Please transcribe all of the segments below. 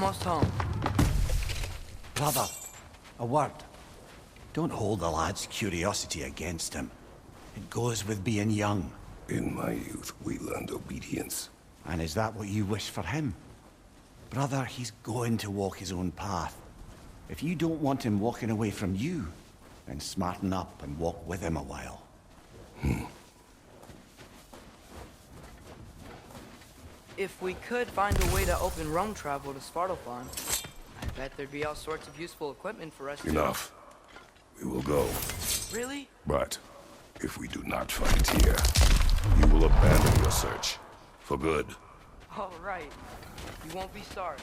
Almost home. Brother, a word. Don't hold the lad's curiosity against him. It goes with being young. In my youth, we learned obedience. And is that what you wish for him? Brother, he's going to walk his own path. If you don't want him walking away from you, then smarten up and walk with him a while. If we could find a way to open Rome travel to Svartalfheim, I bet there'd be all sorts of useful equipment for us. Enough. We will go. Really? But if we do not find it here, you will abandon your search. For good. All right. You won't be sorry.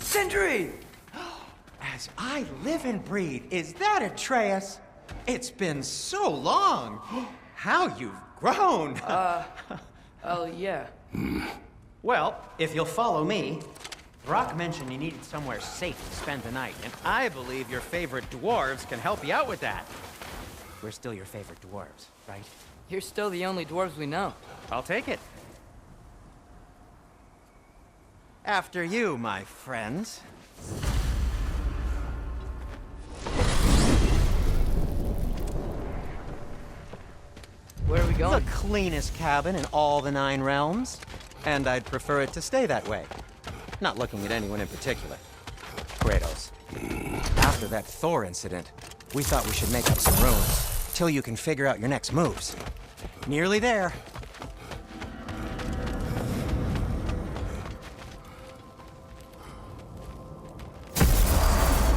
Sindri! As I live and breathe, is that Atreus? It's been so long. How you've grown. Oh, yeah. Well, if you'll follow me, Brock mentioned you needed somewhere safe to spend the night, and I believe your favorite dwarves can help you out with that. We're still your favorite dwarves, right? You're still the only dwarves we know. I'll take it. After you, my friends. Where are we going? The cleanest cabin in all the 9 realms. And I'd prefer it to stay that way. Not looking at anyone in particular. Kratos. After that Thor incident, we thought we should make up some runes, till you can figure out your next moves. Nearly there.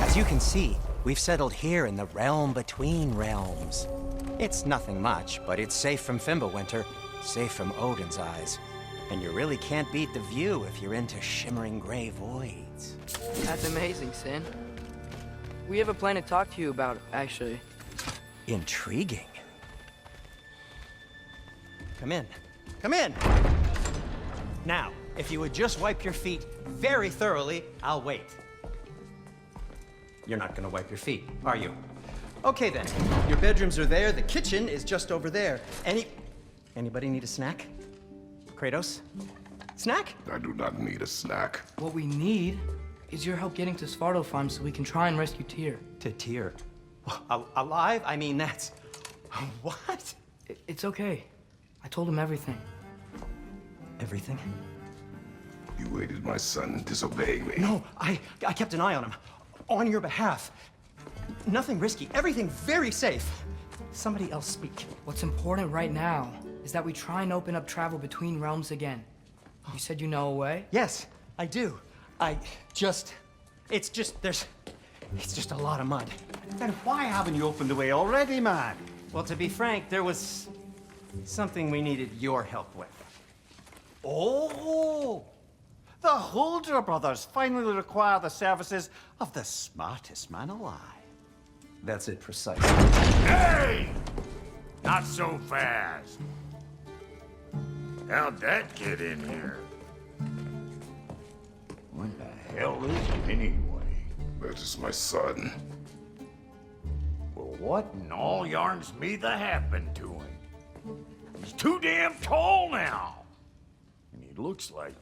As you can see, we've settled here in the realm between realms. It's nothing much, but it's safe from Fimbulwinter, safe from Odin's eyes. And you really can't beat the view if you're into shimmering gray voids. That's amazing, Sin. We have a plan to talk to you about, actually. Intriguing. Come in. Come in! Now, if you would just wipe your feet very thoroughly, I'll wait. You're not gonna wipe your feet, are you? Okay then, your bedrooms are there, the kitchen is just over there. Anybody need a snack? Kratos? Snack? I do not need a snack. What we need is your help getting to Svartalfheim so we can try and rescue Tyr. To Tyr? Alive? I mean, that's... What? It's okay. I told him everything. Everything? You aided my son in disobeying me. No, I kept an eye on him. On your behalf. Nothing risky, everything very safe. Somebody else speak. What's important right now is that we try and open up travel between realms again. You said you know a way? Yes, I do. It's just a lot of mud. Then why haven't you opened the way already, man? Well, to be frank, there was something we needed your help with. Oh! The Holder brothers finally require the services of the smartest man alive. That's it precisely. Hey! Not so fast. How'd that get in here? What the hell is it anyway? That is my son. Well, what in all yarns me that happened to him? He's too damn tall now. And he looks like...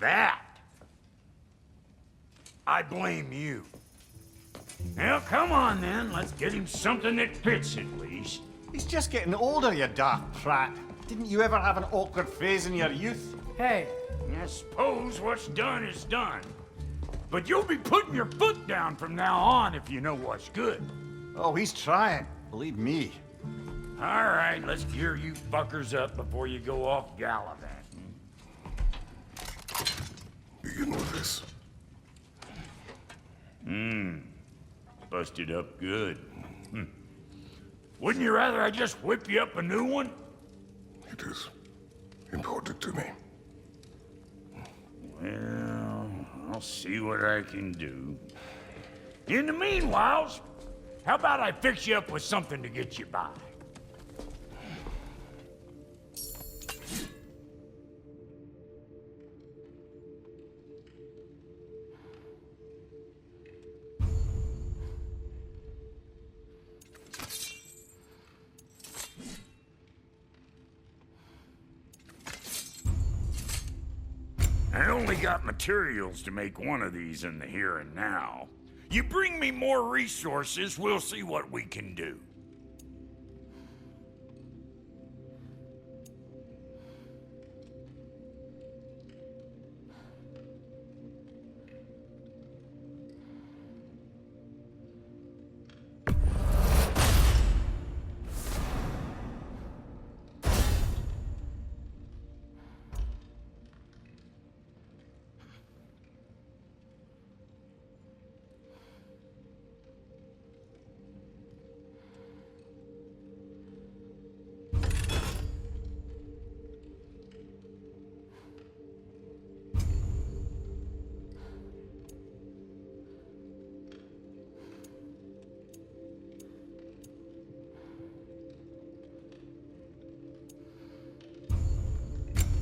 that. I blame you. Now, come on then. Let's get him something that fits at least. He's just getting older, you daft prat. Didn't you ever have an awkward phase in your youth? Hey, I suppose what's done is done. But you'll be putting your foot down from now on if you know what's good. Oh, he's trying. Believe me. All right, let's gear you fuckers up before you go off gallivanting. Begin with this. Busted up good. Wouldn't you rather I just whip you up a new one? It is important to me. Well, I'll see what I can do. In the meanwhile, How about I fix you up with something to get you by? I only got materials to make one of these in the here and now. You bring me more resources, we'll see what we can do.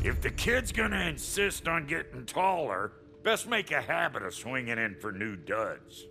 If the kid's gonna insist on getting taller, best make a habit of swinging in for new duds.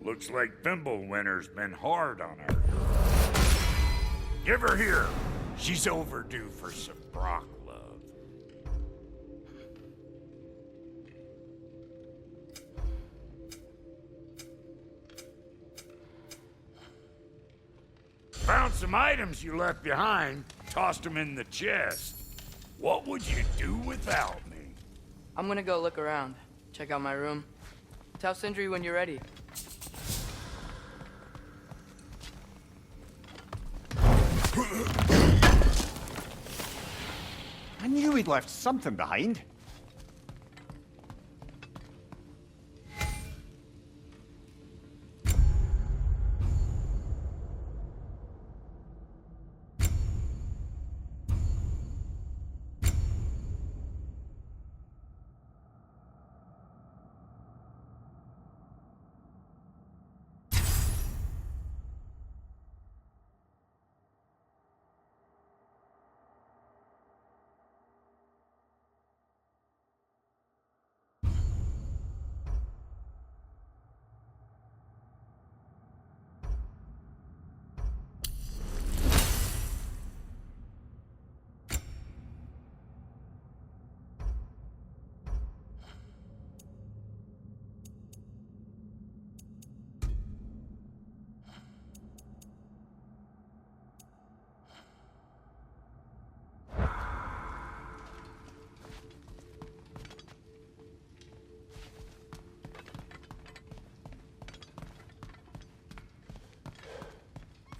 Looks like Thimblewinter's been hard on our girl. Give her here. She's overdue for some Brock love. Found some items you left behind, tossed them in the chest. What would you do without me? I'm gonna go look around, check out my room. Tell Sindri when you're ready. I knew he'd left something behind.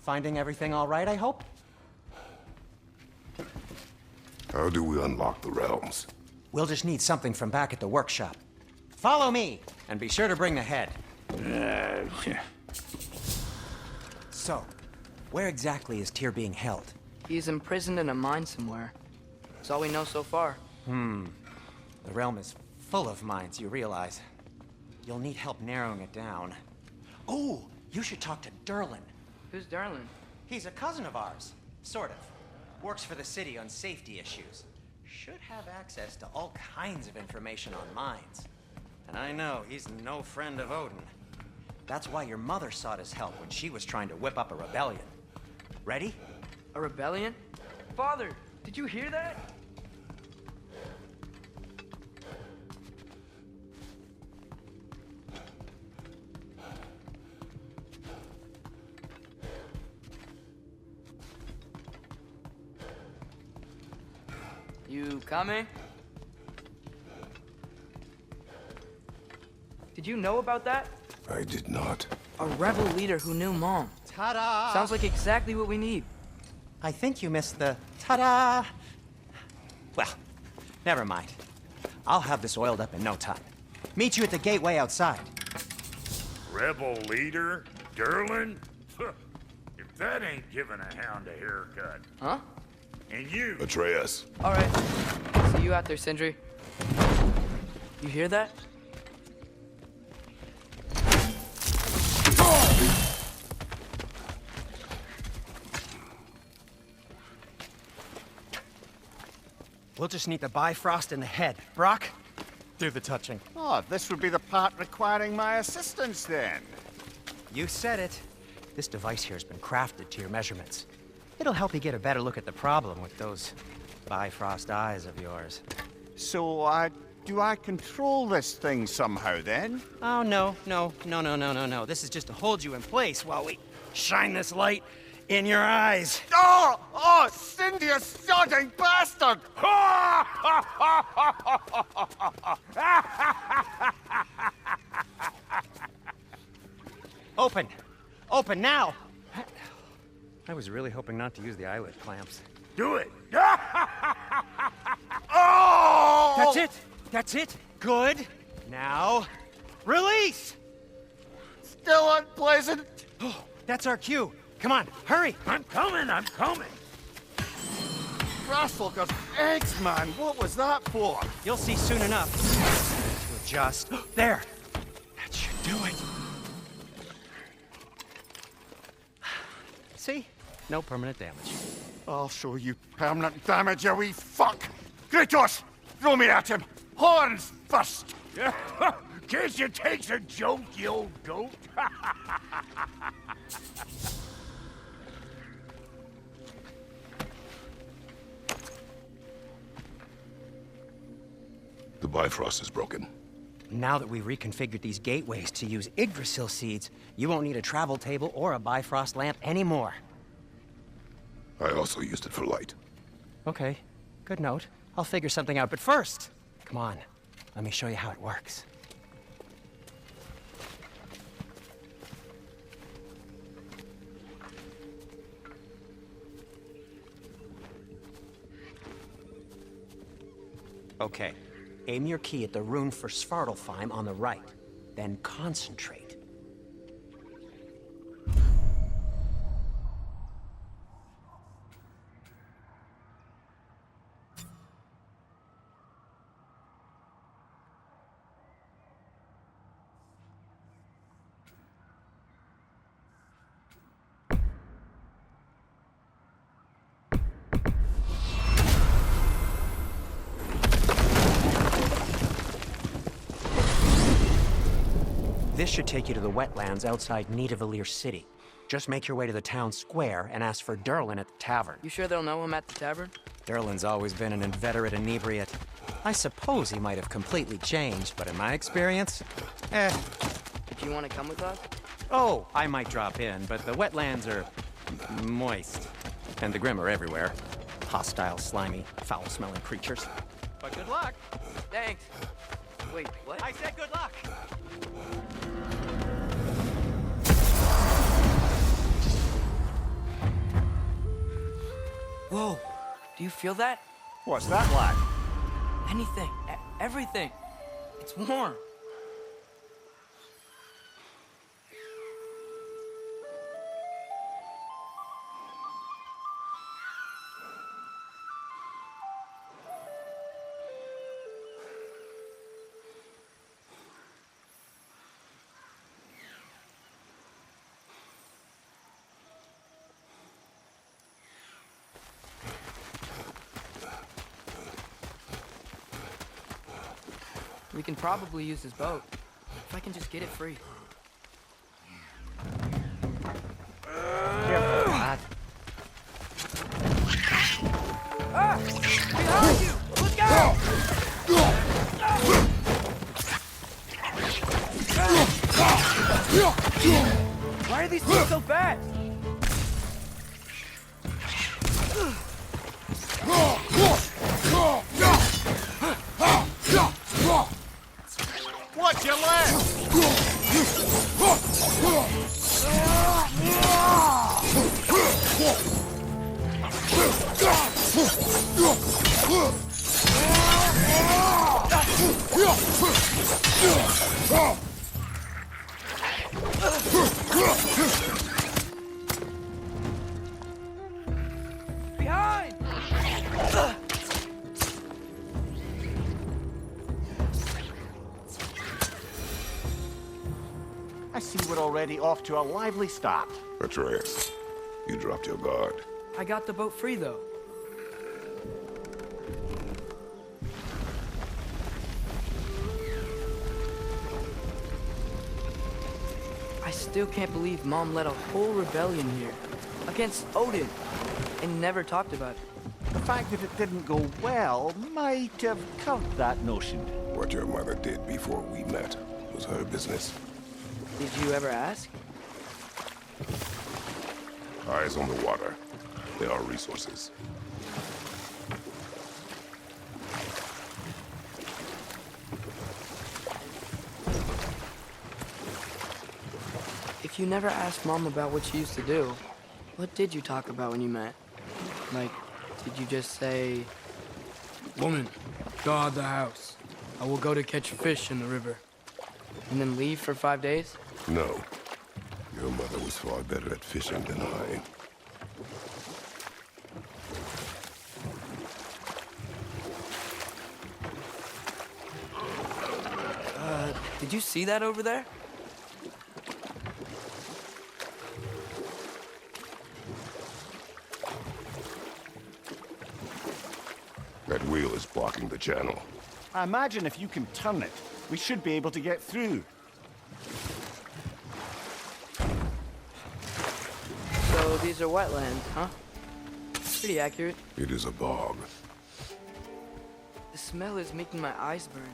Finding everything all right, I hope? How do we unlock the realms? We'll just need something from back at the workshop. Follow me, and be sure to bring the head. So, where exactly is Tyr being held? He's imprisoned in a mine somewhere. That's all we know so far. The realm is full of mines, you realize. You'll need help narrowing it down. Oh, you should talk to Derlin. Who's Darlin? He's a cousin of ours, sort of. Works for the city on safety issues. Should have access to all kinds of information on mines. And I know he's no friend of Odin. That's why your mother sought his help when she was trying to whip up a rebellion. Ready? A rebellion? Father, did you hear that? You coming? Did you know about that? I did not. A rebel leader who knew Mom. Ta-da! Sounds like exactly what we need. I think you missed the ta-da! Well, never mind. I'll have this oiled up in no time. Meet you at the gateway outside. Rebel leader? Derlin? If that ain't giving a hound a haircut. Huh? And you... Atreus. All right. See you out there, Sindri. You hear that? We'll just need the Bifrost in the head. Brock, do the touching. Oh, this would be the part requiring my assistance then. You said it. This device here has been crafted to your measurements. It'll help you get a better look at the problem with those Bifrost eyes of yours. So, do I control this thing somehow then? Oh, no. This is just to hold you in place while we shine this light in your eyes. Oh, Cindy, you sodding bastard! Open! Open now! I was really hoping not to use the eyelid clamps. Do it! Oh! That's it! That's it! Good! Now, release! Still unpleasant. Oh, that's our cue. Come on, hurry! I'm coming! Grasshopper's eggs, man. What was that for? You'll see soon enough. To adjust. There! That should do it. See? No permanent damage. I'll show you permanent damage, you wee fuck. Kratos, throw me at him. Horns first. Guess you takes a joke, you old goat. The Bifrost is broken. Now that we've reconfigured these gateways to use Yggdrasil seeds, you won't need a travel table or a Bifrost lamp anymore. I also used it for light. Okay, good note. I'll figure something out, but first, come on, let me show you how it works. Okay, aim your key at the rune for Svartalfheim on the right, then concentrate. This should take you to the wetlands outside Nidavellir City. Just make your way to the town square and ask for Derlin at the tavern. You sure they'll know him at the tavern? Derlin's always been an inveterate inebriate. I suppose he might have completely changed, but in my experience, Do you want to come with us? Oh, I might drop in, but the wetlands are moist. And the Grim are everywhere. Hostile, slimy, foul-smelling creatures. But good luck. Thanks. Wait, what? I said good luck. Whoa, do you feel that? What's that like? Anything, everything. It's warm. We can probably use his boat, if I can just get it free. Careful, lad. Ah! Behind you! Look out! Why are these things so fast? Behind! I see we're already off to a lively start. Atreus, you dropped your guard. I got the boat free, though. I still can't believe Mom led a whole rebellion here. Against Odin. And never talked about it. The fact that it didn't go well might have curbed that notion. What your mother did before we met was her business. Did you ever ask? Eyes on the water. There are resources. If you never asked Mom about what she used to do, what did you talk about when you met? Like, did you just say, "Woman, guard the house. I will go to catch fish in the river," and then leave for 5 days? No. Your mother was far better at fishing than I. Did you see that over there? That wheel is blocking the channel. I imagine if you can turn it, we should be able to get through. So these are wetlands, huh? Pretty accurate. It is a bog. The smell is making my eyes burn.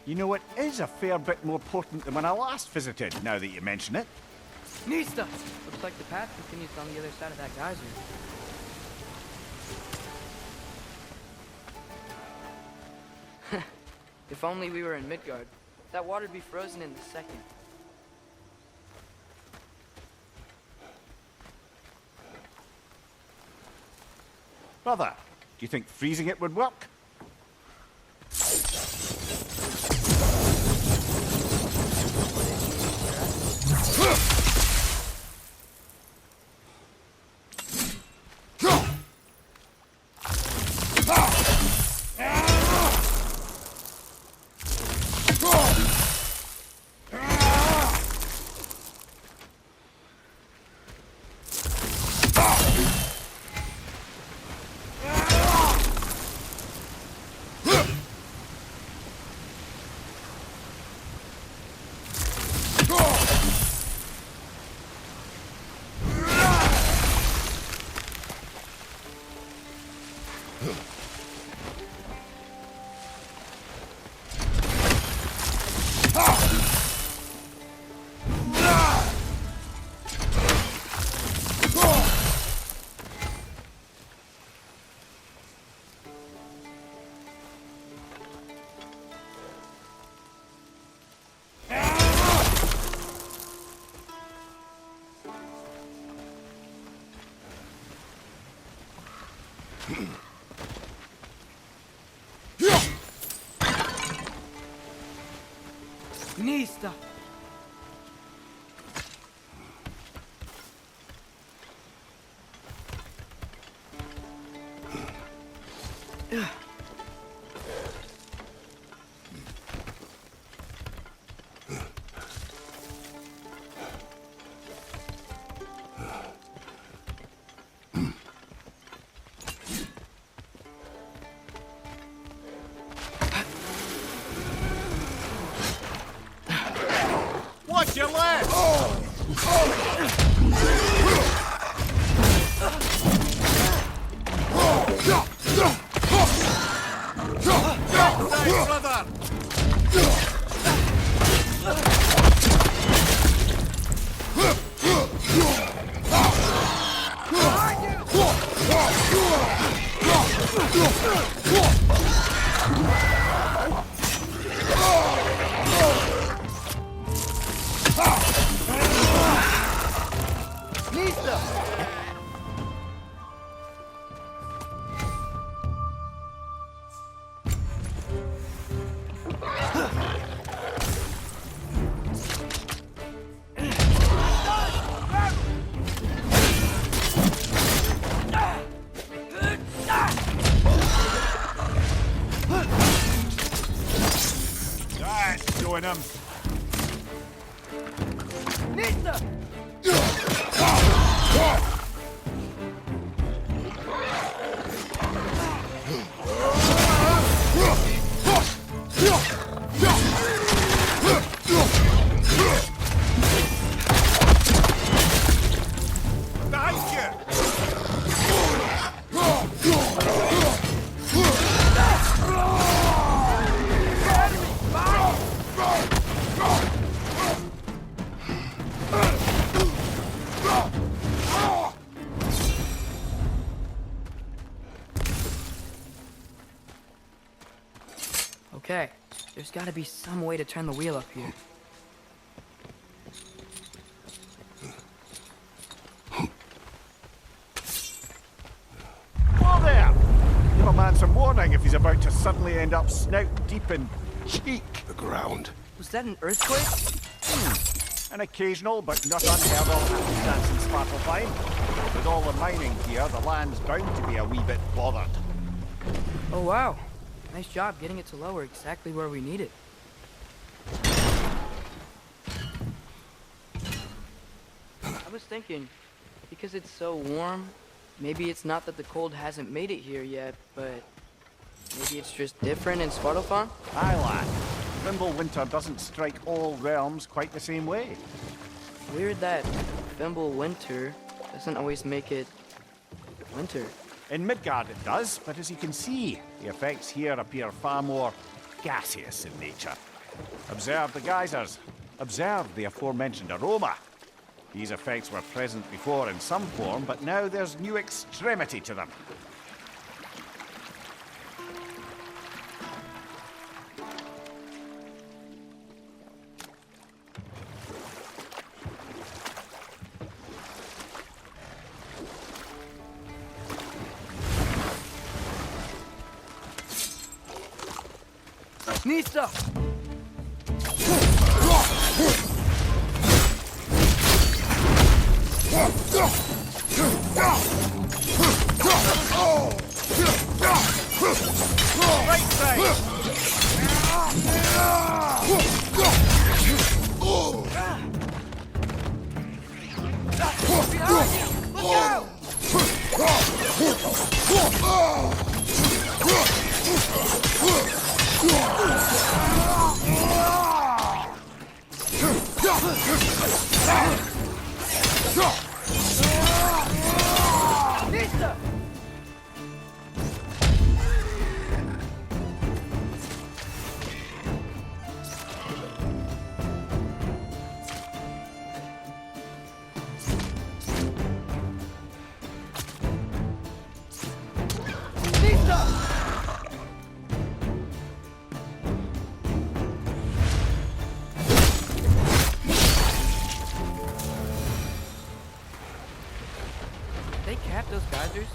You know, it is a fair bit more potent than when I last visited, now that you mention it. Nista! Looks like the path continues on the other side of that geyser. If only we were in Midgard. That water'd be frozen in a second. Brother, do you think freezing it would work? Nista! Watch your legs! Thanks, brother! showing him. Nista! Behind you! Okay, there's gotta be some way to turn the wheel up here. Whoa there! Give a man some warning if he's about to suddenly end up snout deep in cheek. The ground. Was that an earthquake? An occasional but not unheard of happenstance in Svartalfheim. With all the mining here, the land's bound to be a wee bit bothered. Oh wow, nice job getting it to lower exactly where we need it. I was thinking, because it's so warm, maybe it's not that the cold hasn't made it here yet, but maybe it's just different in Svartalfheim? Aye, lad. Winter doesn't strike all realms quite the same way. Weird that Winter doesn't always make it winter. In Midgard it does, but as you can see, the effects here appear far more gaseous in nature. Observe the geysers. Observe the aforementioned aroma. These effects were present before in some form, but now there's new extremity to them. Nista! Right side! Behind you! Look out! Nista! They cap those geysers?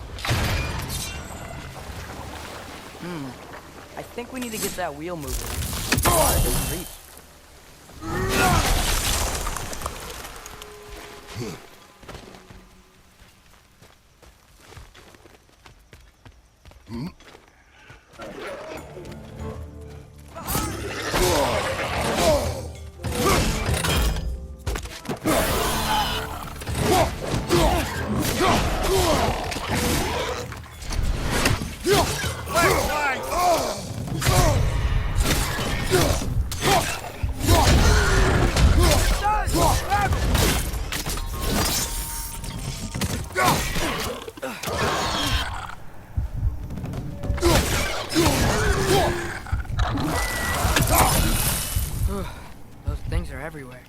I think we need to get that wheel moving. The water doesn't reach. Those things are everywhere.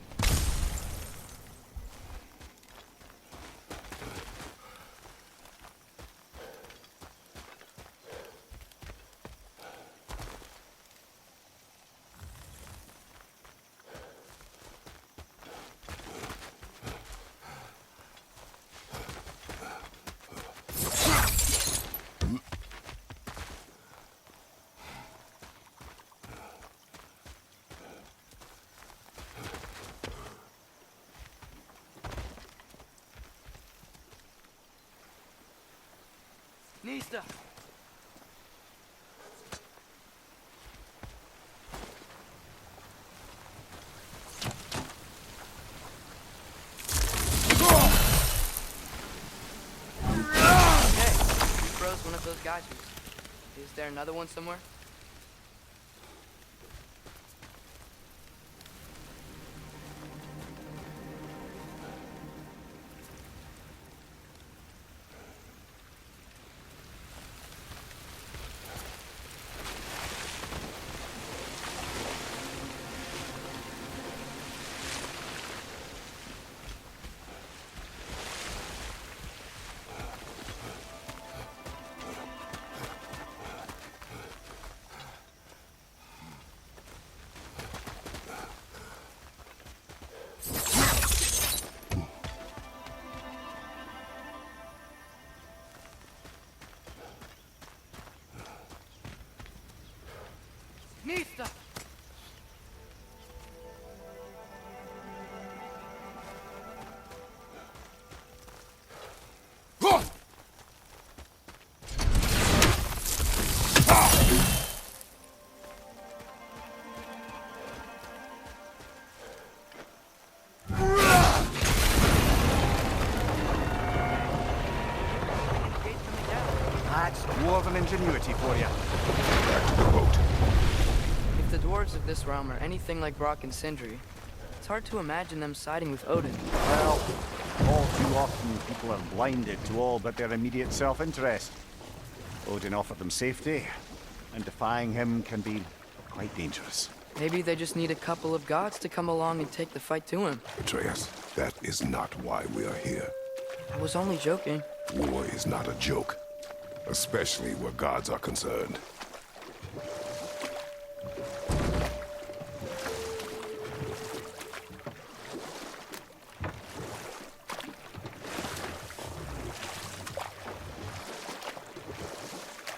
Nista! geysers. Is there another one somewhere? Nista! That's dwarven ingenuity for you. Back to the boat. If the dwarves of this realm are anything like Brock and Sindri, it's hard to imagine them siding with Odin. Well, all too often people are blinded to all but their immediate self-interest. Odin offered them safety, and defying him can be quite dangerous. Maybe they just need a couple of gods to come along and take the fight to him. Atreus, that is not why we are here. I was only joking. War is not a joke, especially where gods are concerned.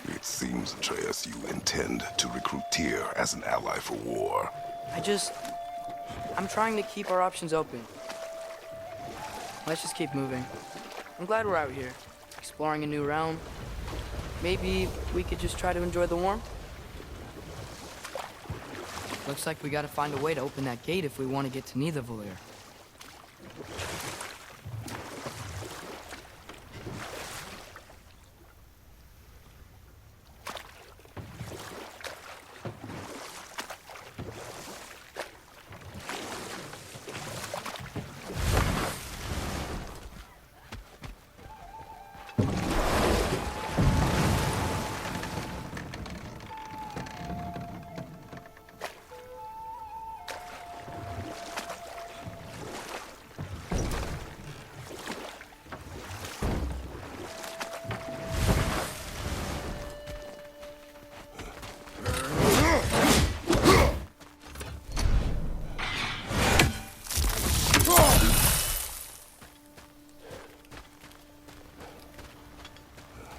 It seems, Atreus, you intend to recruit Tyr as an ally for war. I'm trying to keep our options open. Let's just keep moving. I'm glad we're out here, exploring a new realm. Maybe we could just try to enjoy the warmth? Looks like we gotta find a way to open that gate if we want to get to Nidavellir.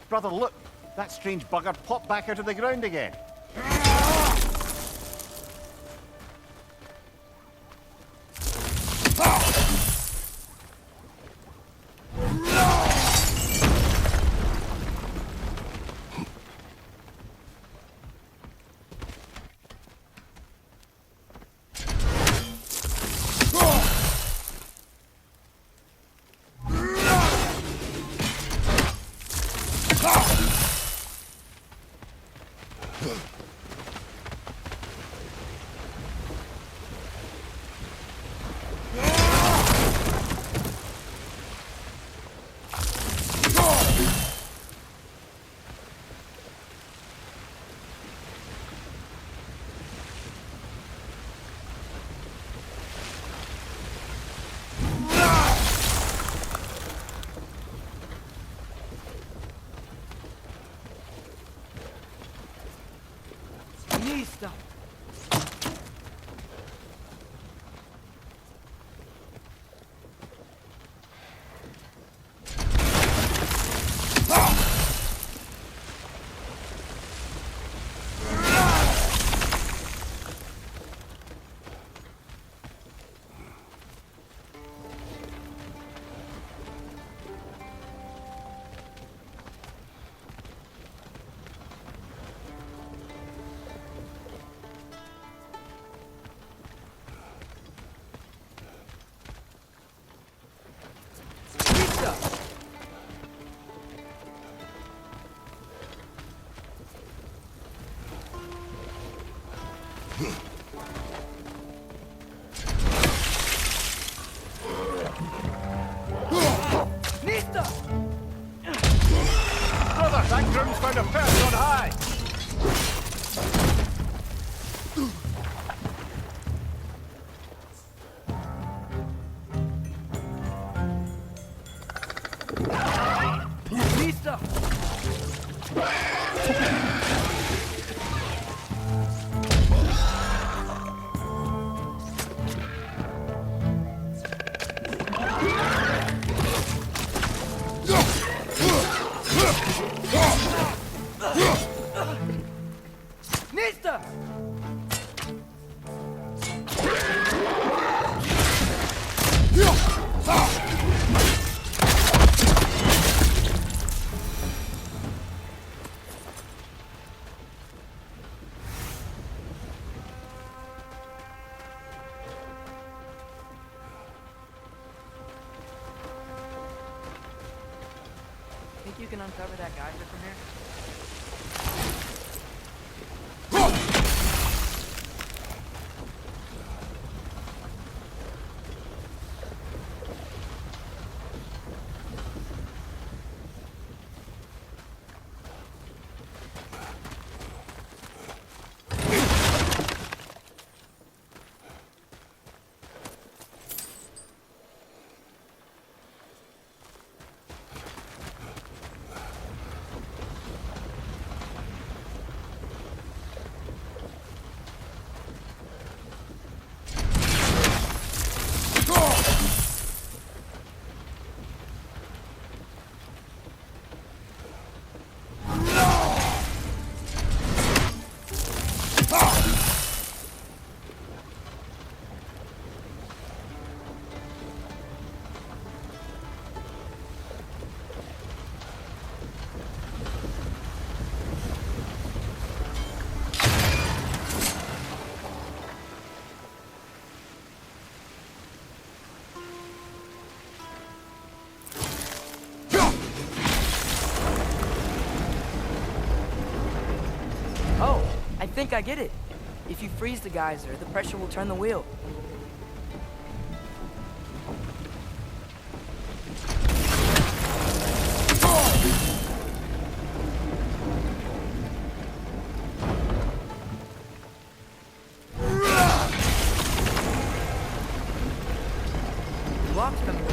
Brother, look! That strange bugger popped back out of the ground again. Nista! Brother, that groom's found a perch on high! Lista! Lista! Think you can uncover that geyser from here? Oh, I think I get it. If you freeze the geyser, the pressure will turn the wheel. Block's coming.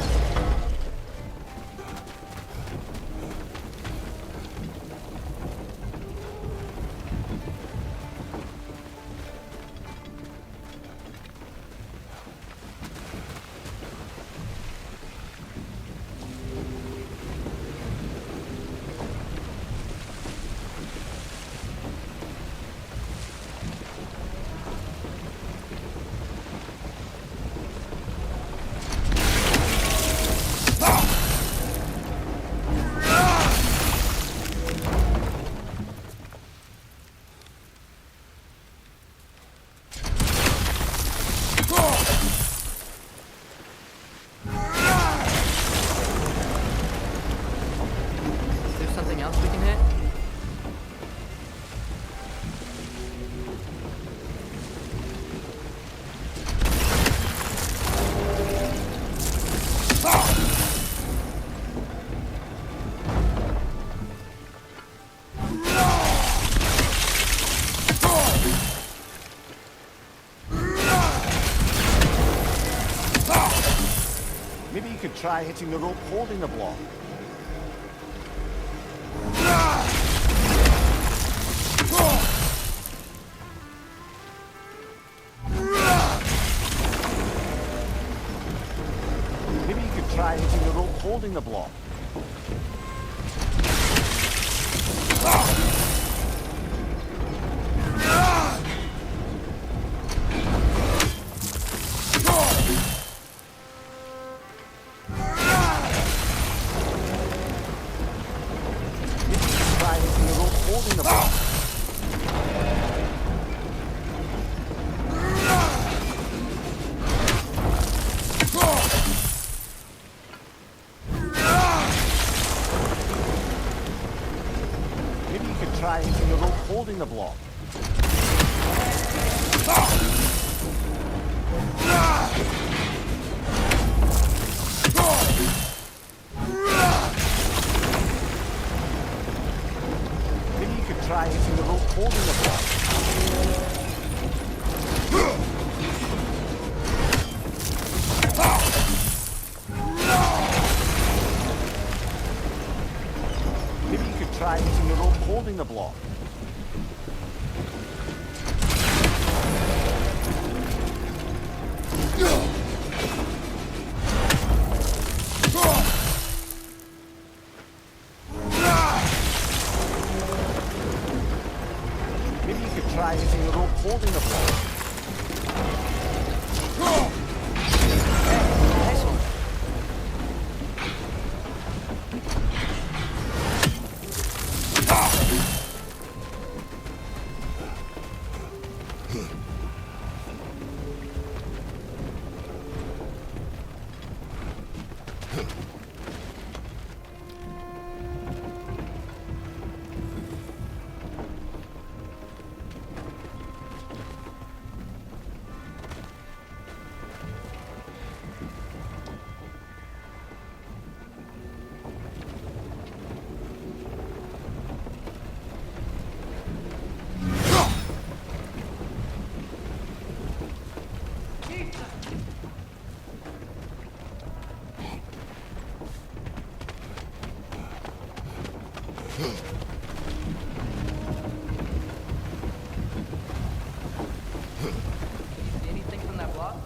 Is there something else we can hit? Maybe you could try hitting the rope holding the block. Maybe you could try hitting the rope holding the block. Try hitting the rope holding the block. Maybe you could try hitting the rope holding the block. Maybe you could try using the rope holding the block. Maybe you could try using the rope holding the block. Maybe you could try using the rope holding the block. Nice one. See anything from that block?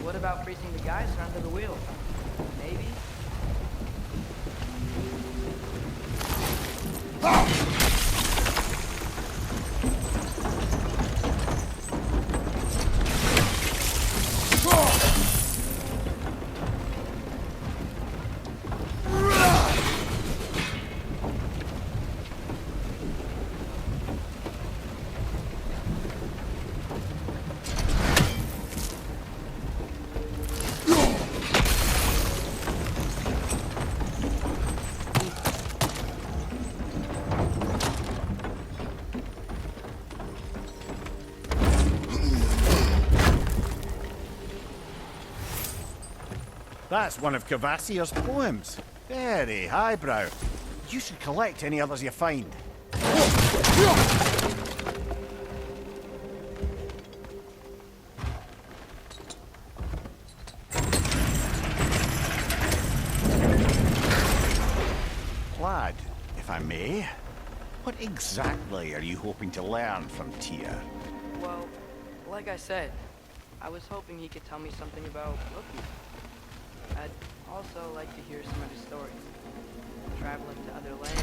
What about freezing the guys under the wheel? Maybe? That's one of Cavassier's poems. Very highbrow. You should collect any others you find. Lad, if I may, what exactly are you hoping to learn from Tyr? Well, like I said, I was hoping he could tell me something about Loki. I'd also like to hear some of his stories. Traveling to other lands,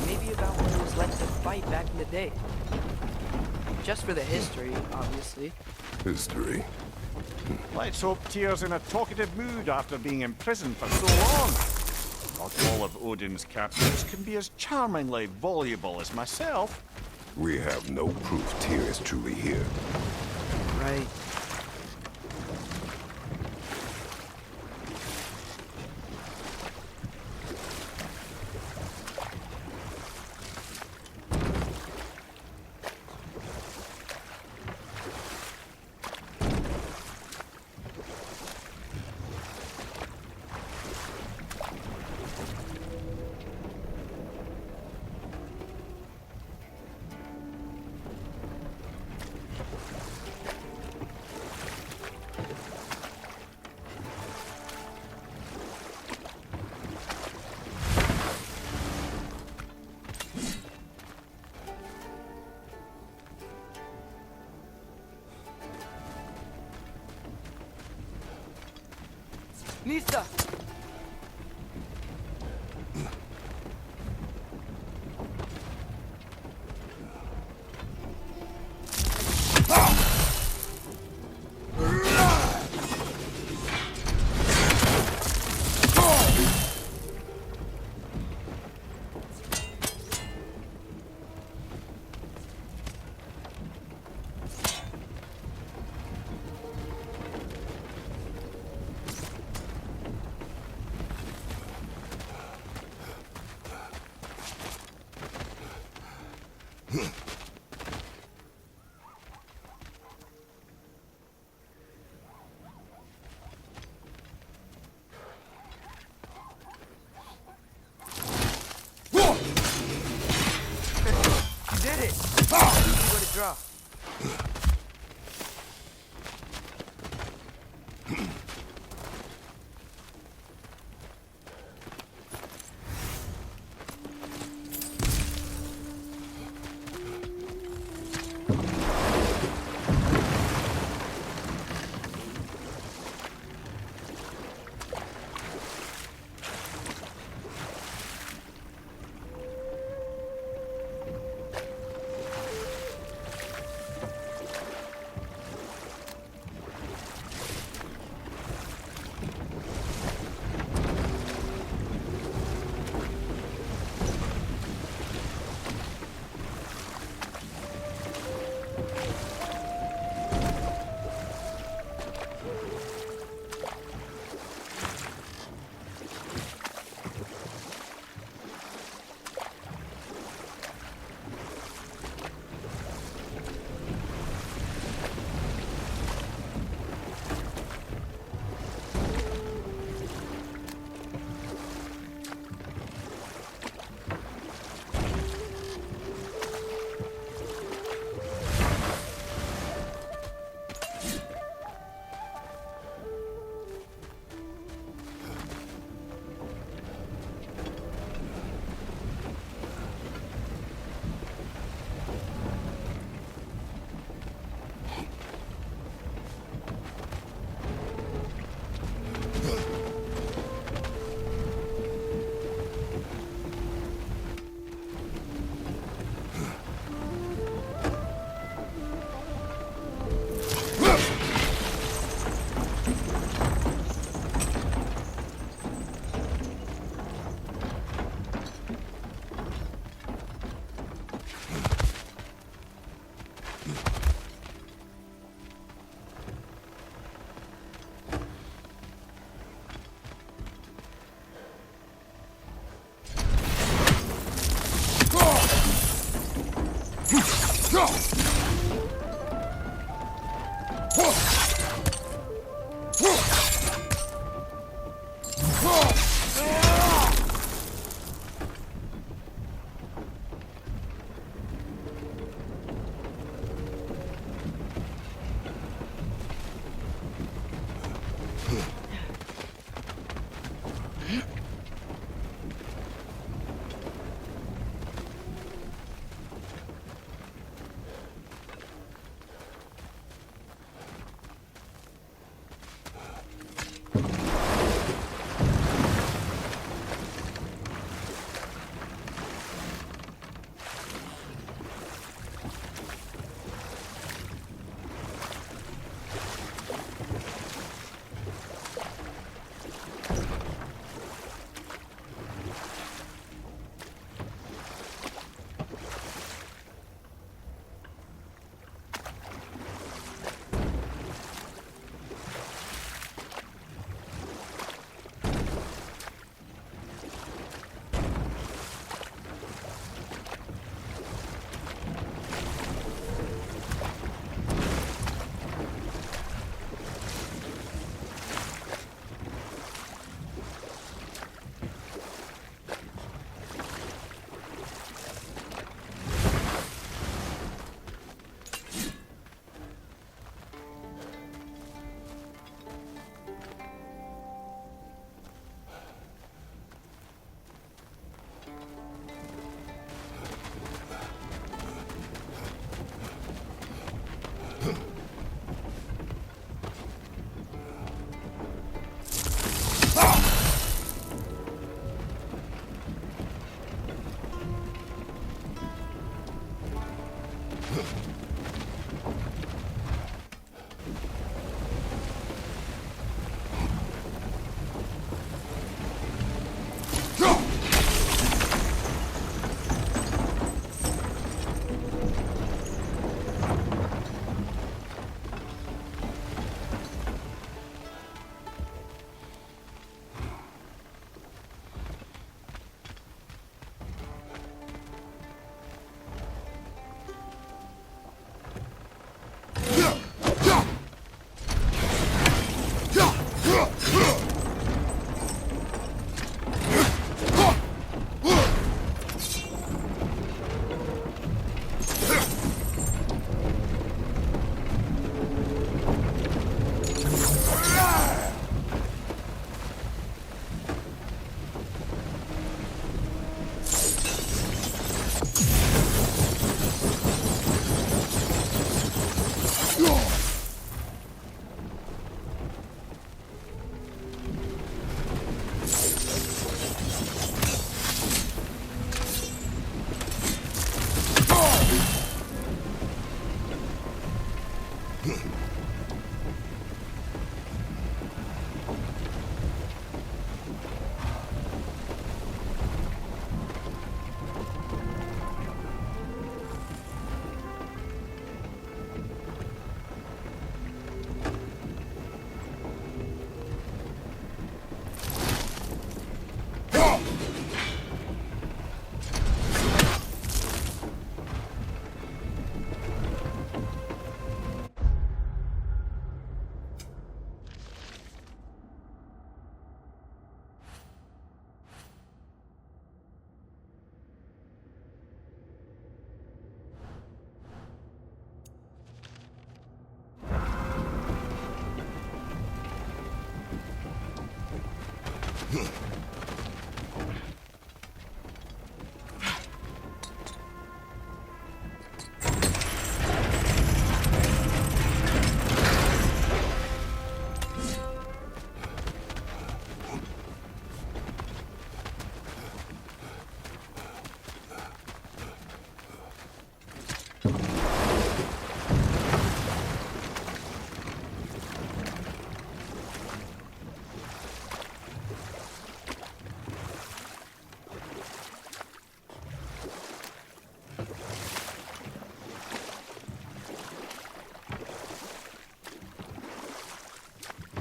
maybe about what it was like to fight back in the day. Just for the history, obviously. History. Let's hope Tyr's in a talkative mood after being imprisoned for so long. Not all of Odin's captives can be as charmingly voluble as myself. We have no proof Tyr is truly here. Right. Nista! You did it! Easy way to draw.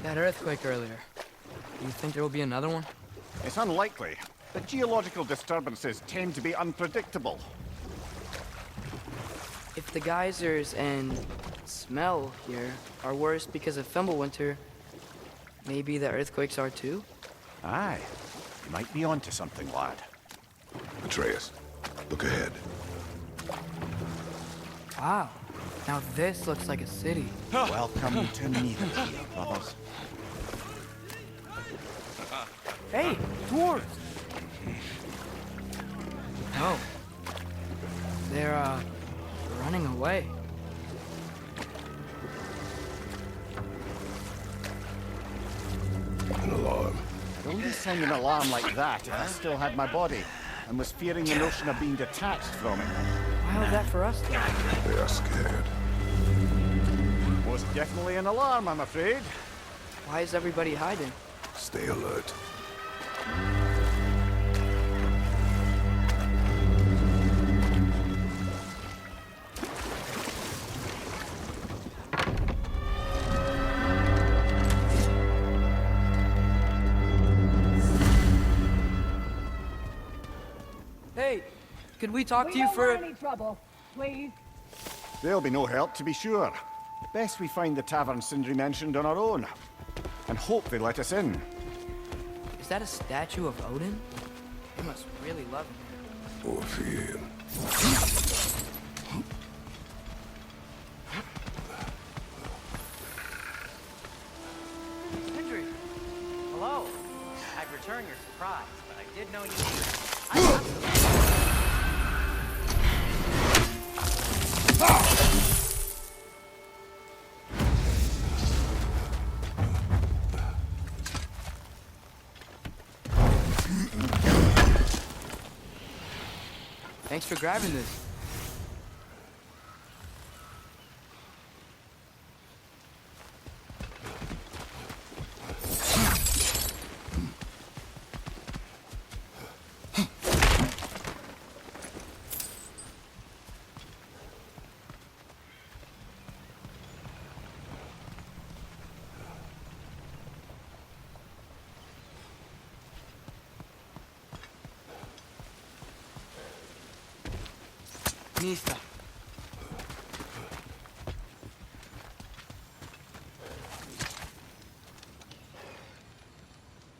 That earthquake earlier. Do you think there will be another one? It's unlikely, but geological disturbances tend to be unpredictable. If the geysers and smell here are worse because of Fimbulwinter, maybe the earthquakes are too? Aye, you might be onto something, lad. Atreus, look ahead. Wow. Now this looks like a city. Welcome to Needledeal, brothers. Hey, dwarves! Oh. They're, running away. An alarm. I'd only sound an alarm like that if I still had my body, and was fearing the notion of being detached from it. Why was that for us, then? They are scared. Most definitely an alarm, I'm afraid. Why is everybody hiding? Stay alert. Hey, could we talk to We you don't for... want any trouble, please. There'll be no help, to be sure. Best we find the tavern Sindri mentioned on our own. And hope they let us in. Is that a statue of Odin? They must really love him. Or fear him. Sindri! Hello. I'd return your surprise, but I did know you. Thanks for grabbing this. Nista.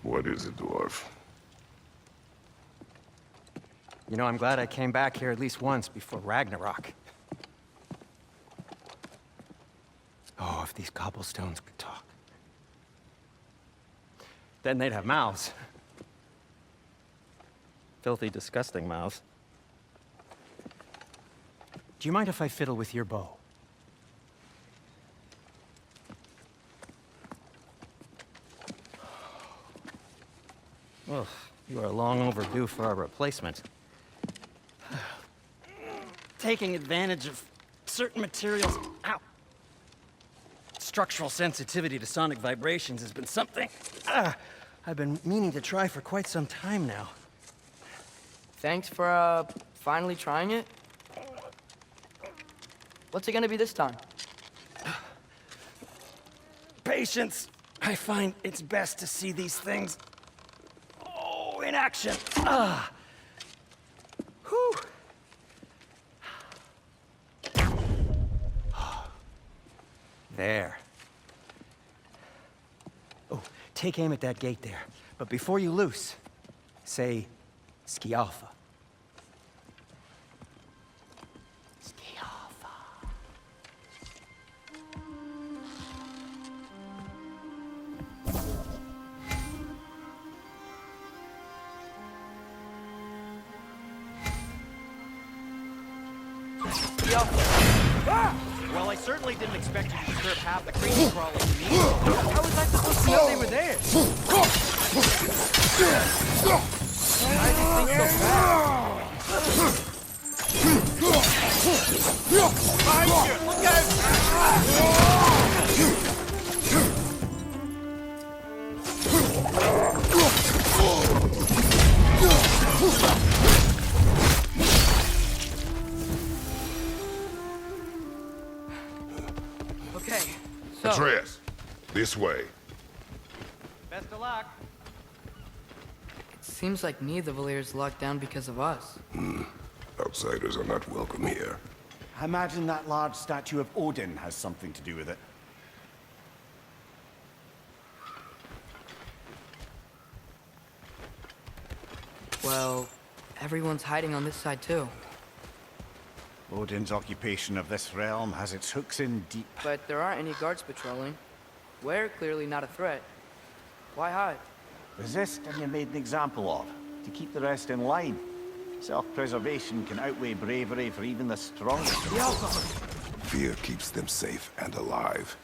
What is it, dwarf? You know, I'm glad I came back here at least once before Ragnarok. Oh, if these cobblestones could talk. Then they'd have mouths. Filthy, disgusting mouths. Do you mind if I fiddle with your bow? Well, you are long overdue for a replacement. Taking advantage of certain materials. Ow! Structural sensitivity to sonic vibrations has been something I've been meaning to try for quite some time now. Thanks for, finally trying it. What's it gonna be this time? Patience. I find it's best to see these things, in action. Whew. There. Oh, take aim at that gate there. But before you loose, say, Skialfa. Well, I certainly didn't expect you to disturb half the creature crawlers in me. How was I supposed to know they were there? Why do you think so bad? Look out! Okay, so... Atreus, this way. luck. It seems like neither of Valyr's locked down because of us. Outsiders are not welcome here. I imagine that large statue of Odin has something to do with it. Well, everyone's hiding on this side too. Odin's occupation of this realm has its hooks in deep. But there aren't any guards patrolling. We're clearly not a threat. Why hide? Resist and you're made an example of, to keep the rest in line. Self-preservation can outweigh bravery for even the strongest. Fear keeps them safe and alive.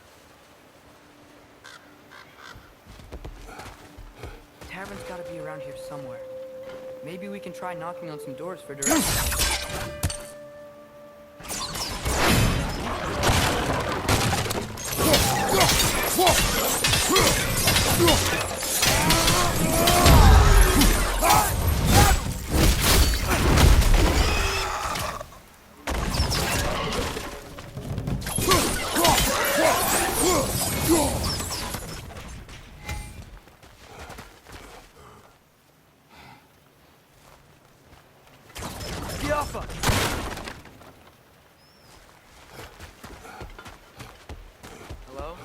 Tavern's gotta be around here somewhere. Maybe we can try knocking on some doors for directions. Hello?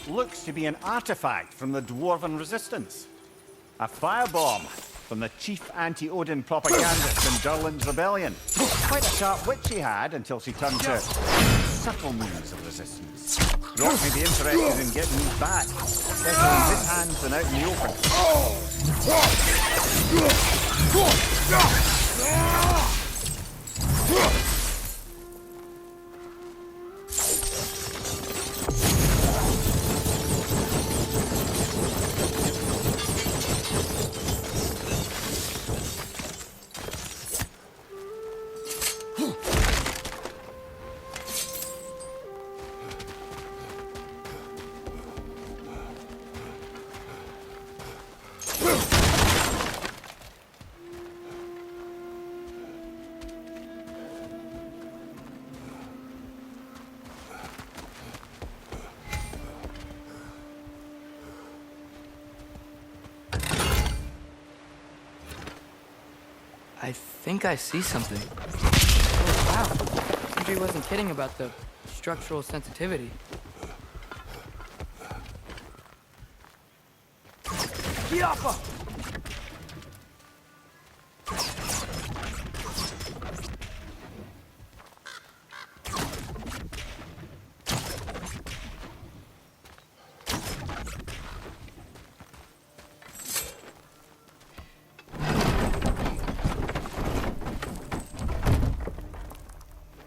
Looks to be an artifact from the Dwarven Resistance. A firebomb from the chief anti-Odin propagandist in Durlin's rebellion. Quite a sharp wit she had until she turned to subtle means of resistance. Rock may be interested in getting these back, especially in his hands and out in the open. I think I see something. Oh, wow. Sentry wasn't kidding about the structural sensitivity. Kiapa!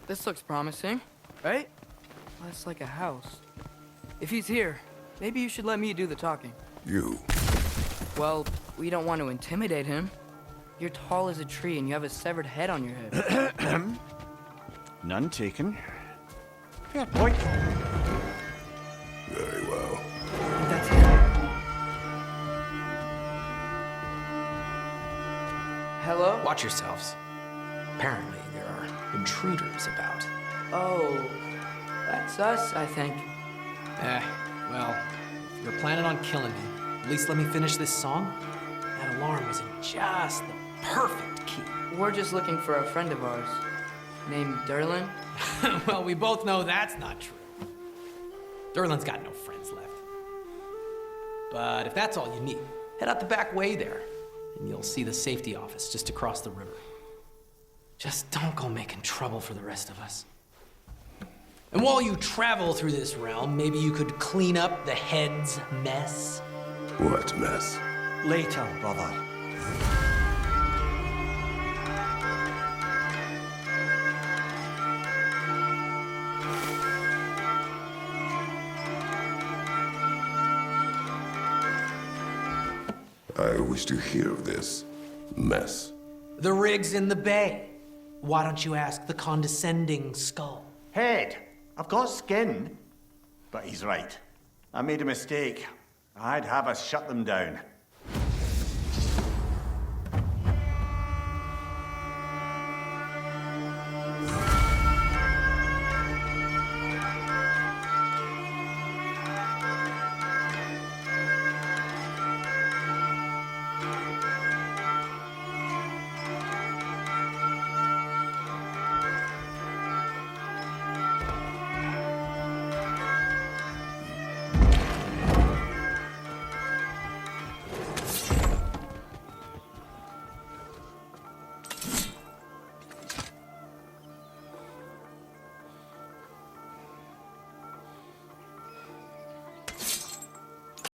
This looks promising, right? Less like a house. If he's here, maybe you should let me do the talking. You. Well, we don't want to intimidate him. You're tall as a tree and you have a severed head on your head. None taken. Fair point. Very well. That's him. Hello? Watch yourselves. Apparently, there are intruders about. Oh, that's us, I think. Well, if you're planning on killing me, at least let me finish this song. That alarm was in just the perfect key. We're just looking for a friend of ours, named Durlin. Well, we both know that's not true. Durlin's got no friends left. But if that's all you need, head out the back way there, and you'll see the safety office just across the river. Just don't go making trouble for the rest of us. And while you travel through this realm, maybe you could clean up the head's mess. What mess? Later, brother. I wish to hear of this mess. The rig's in the bay. Why don't you ask the condescending skull? Head, I've got skin. But he's right. I made a mistake. I'd have us shut them down.